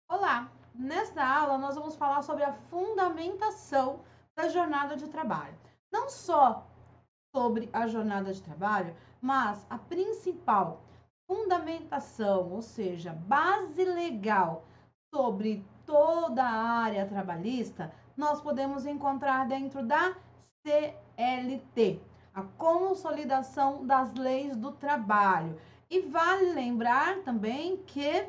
Olá! Nesta aula nós vamos falar sobre a fundamentação da jornada de trabalho. Não só sobre a jornada de trabalho, mas a principal fundamentação, ou seja, base legal sobre toda a área trabalhista, nós podemos encontrar dentro da CLT, a Consolidação das Leis do Trabalho. E vale lembrar também que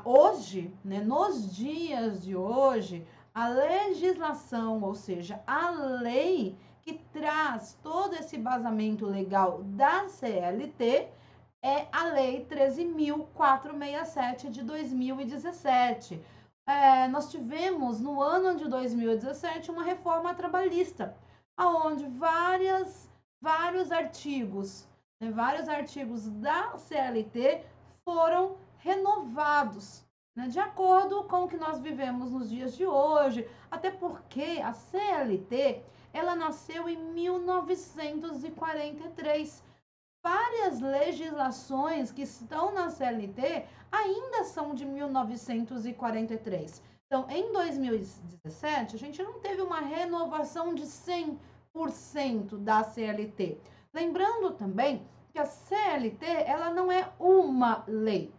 hoje, né, nos dias de hoje, a legislação, ou seja, a lei que traz todo esse embasamento legal da CLT é a Lei 13.467 de 2017. Nós tivemos no ano de 2017 uma reforma trabalhista, onde vários artigos, né, vários artigos da CLT foram renovados, né, de acordo com o que nós vivemos nos dias de hoje, até porque a CLT ela nasceu em 1943. Várias legislações que estão na CLT ainda são de 1943. Então, em 2017, a gente não teve uma renovação de 100% da CLT. Lembrando também que a CLT ela não é uma lei,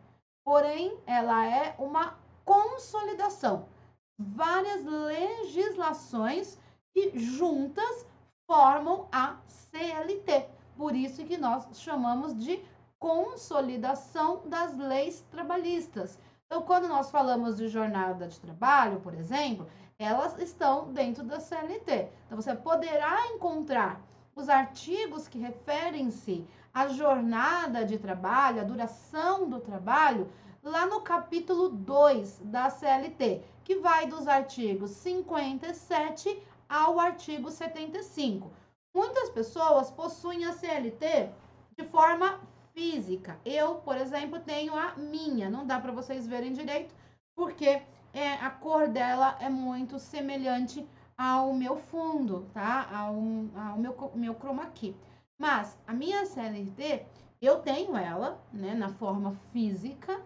porém, ela é uma consolidação. Várias legislações que juntas formam a CLT. Por isso que nós chamamos de consolidação das leis trabalhistas. Então, quando nós falamos de jornada de trabalho, por exemplo, elas estão dentro da CLT. Então, você poderá encontrar os artigos que referem-se à jornada de trabalho, à duração do trabalho, lá no capítulo 2 da CLT, que vai dos artigos 57 ao artigo 75. Muitas pessoas possuem a CLT de forma física. Eu, por exemplo, tenho a minha. Não dá para vocês verem direito, porque a cor dela é muito semelhante ao meu fundo, tá? Ao meu chroma key. Mas a minha CLT, eu tenho ela, né, na forma física,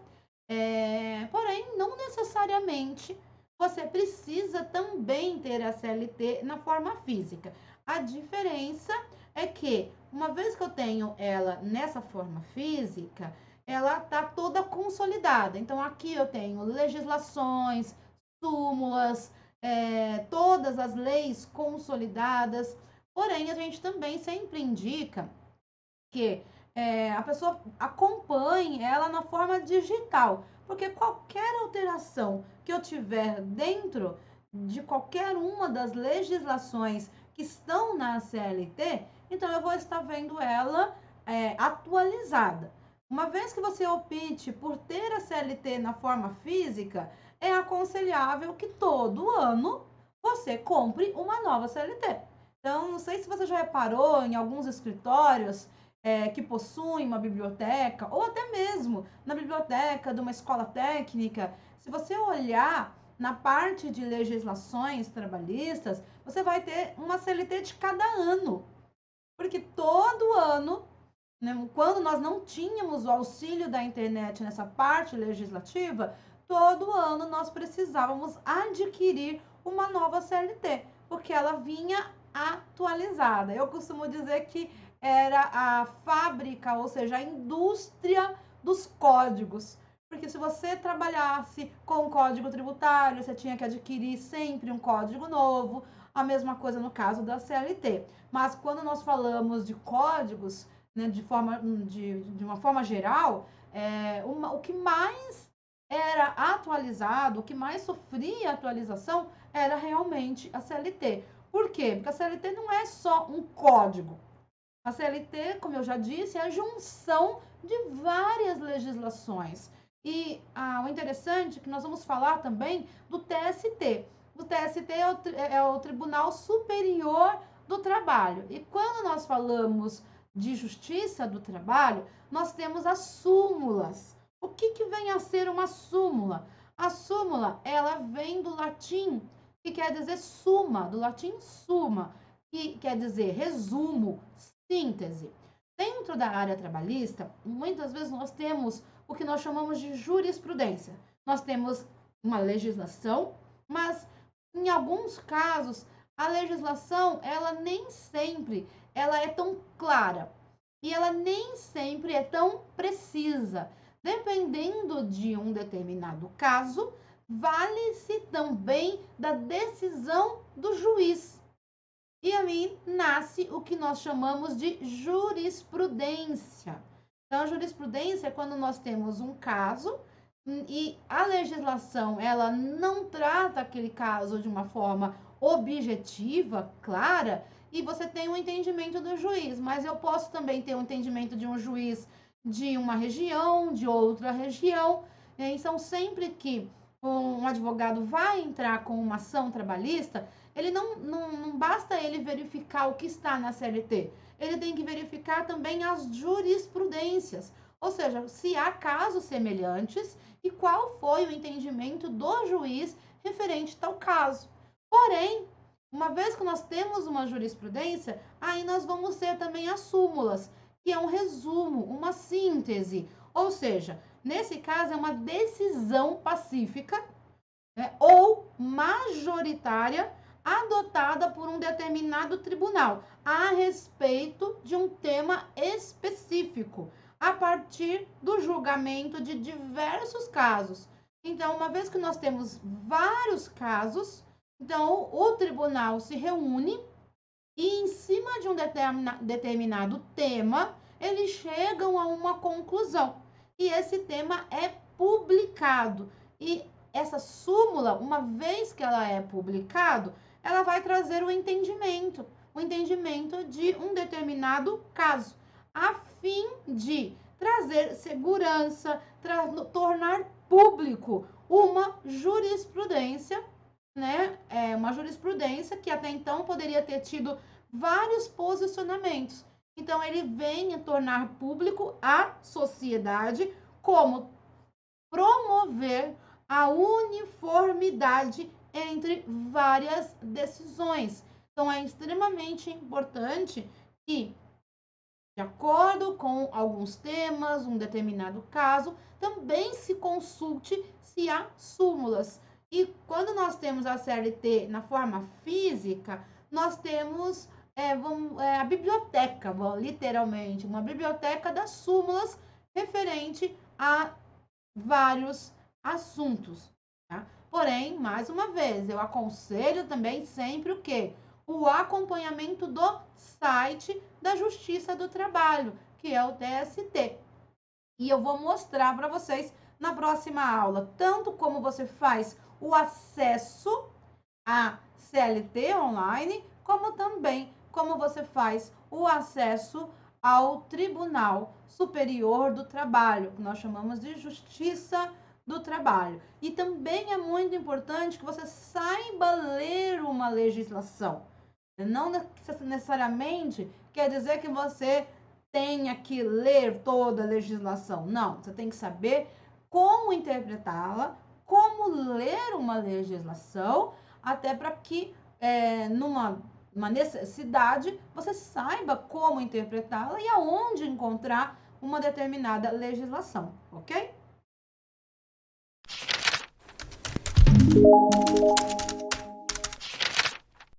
porém, não necessariamente você precisa também ter a CLT na forma física. A diferença é que, uma vez que eu tenho ela nessa forma física, ela está toda consolidada. Então, aqui eu tenho legislações, súmulas, todas as leis consolidadas. Porém, a gente também sempre indica que a pessoa acompanhe ela na forma digital, porque qualquer alteração que eu tiver dentro de qualquer uma das legislações que estão na CLT, então eu vou estar vendo ela atualizada. Uma vez que você opte por ter a CLT na forma física, é aconselhável que todo ano você compre uma nova CLT. Então, não sei se você já reparou em alguns escritórios que possuem uma biblioteca, ou até mesmo na biblioteca de uma escola técnica, se você olhar na parte de legislações trabalhistas, você vai ter uma CLT de cada ano. Porque todo ano, né, quando nós não tínhamos o auxílio da internet nessa parte legislativa, todo ano nós precisávamos adquirir uma nova CLT, porque ela vinha atualizada. Eu costumo dizer que era a fábrica, ou seja, a indústria dos códigos. Porque se você trabalhasse com o código tributário, você tinha que adquirir sempre um código novo, a mesma coisa no caso da CLT. Mas quando nós falamos de códigos, né, de uma forma geral, o que mais era atualizado, o que mais sofria atualização era realmente a CLT. Por quê? Porque a CLT não é só um código. A CLT, como eu já disse, é a junção de várias legislações. E o interessante é que nós vamos falar também do TST. O TST é o Tribunal Superior do Trabalho. E quando nós falamos de justiça do trabalho, nós temos as súmulas. O que vem a ser uma súmula? A súmula, ela vem do latim, que quer dizer suma, do latim suma, que quer dizer resumo, síntese. Dentro da área trabalhista, muitas vezes nós temos o que nós chamamos de jurisprudência. Nós temos uma legislação, mas em alguns casos a legislação ela nem sempre ela é tão clara e ela nem sempre é tão precisa. Dependendo de um determinado caso, vale-se também da decisão do juiz. E aí nasce o que nós chamamos de jurisprudência. Então, a jurisprudência é quando nós temos um caso e a legislação ela não trata aquele caso de uma forma objetiva, clara, e você tem um entendimento do juiz, mas eu posso também ter um entendimento de um juiz de uma região, de outra região. Então, sempre que um advogado vai entrar com uma ação trabalhista, ele não basta ele verificar o que está na CLT, ele tem que verificar também as jurisprudências, ou seja, se há casos semelhantes e qual foi o entendimento do juiz referente a tal caso. Porém, uma vez que nós temos uma jurisprudência, aí nós vamos ter também as súmulas, que é um resumo, uma síntese, ou seja, nesse caso é uma decisão pacífica, né, ou majoritária adotada por um determinado tribunal a respeito de um tema específico, a partir do julgamento de diversos casos. Então, uma vez que nós temos vários casos, então o tribunal se reúne e, em cima de um determinado tema, eles chegam a uma conclusão. E esse tema é publicado. E essa súmula, uma vez que ela é publicado, ela vai trazer o entendimento de um determinado caso, a fim de trazer segurança, tornar público uma jurisprudência, né? Uma jurisprudência que até então poderia ter tido vários posicionamentos. Então, ele vem a tornar público à sociedade como promover a uniformidade entre várias decisões. Então, é extremamente importante que, de acordo com alguns temas, um determinado caso, também se consulte se há súmulas. E quando nós temos a CLT na forma física, nós temos a biblioteca, literalmente, uma biblioteca das súmulas referente a vários assuntos. Tá? Porém, mais uma vez, eu aconselho também sempre o quê? O acompanhamento do site da Justiça do Trabalho, que é o TST. E eu vou mostrar para vocês na próxima aula, tanto como você faz o acesso à CLT online, como também como você faz o acesso ao Tribunal Superior do Trabalho, que nós chamamos de Justiça do Trabalho. E também é muito importante que você saiba ler uma legislação. Não necessariamente quer dizer que você tenha que ler toda a legislação. Não, você tem que saber como interpretá-la, como ler uma legislação, até para que numa necessidade você saiba como interpretá-la e aonde encontrar uma determinada legislação, ok?